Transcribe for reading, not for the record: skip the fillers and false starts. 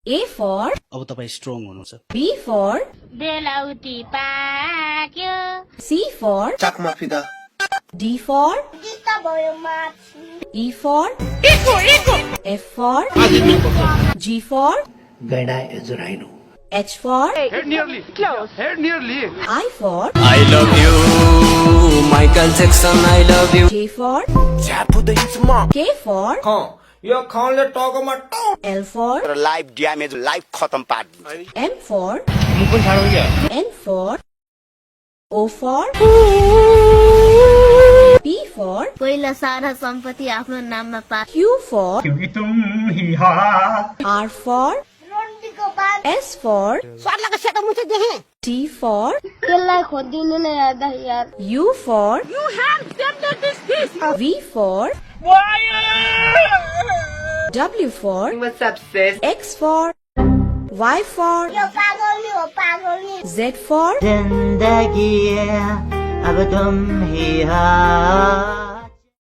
A for अब तपाईँ strong हुनुहुन्छ B for बेलाउती पाक्यो C for चाकमा फिदा D for जित्ता भयो माछी E for F for G for गैडा is rhino H for Head nearly. I for I love you, Michael Jackson, I love you. J for K for यो खानले टाउकोमा L for life damage life खत्म पार्दिन्छ M for N for O for P for पहिला सारा सम्पत्ति आफ्नो नाममा पा Q for R for S for सर्लाको सेतो मुछे देखे T for त्यसलाई खोदिनु नै यादा यार U for V for W for What's up sis X for Y for यो पागलनी हो पागलनी Z for जिंदगी अब तुम ही हो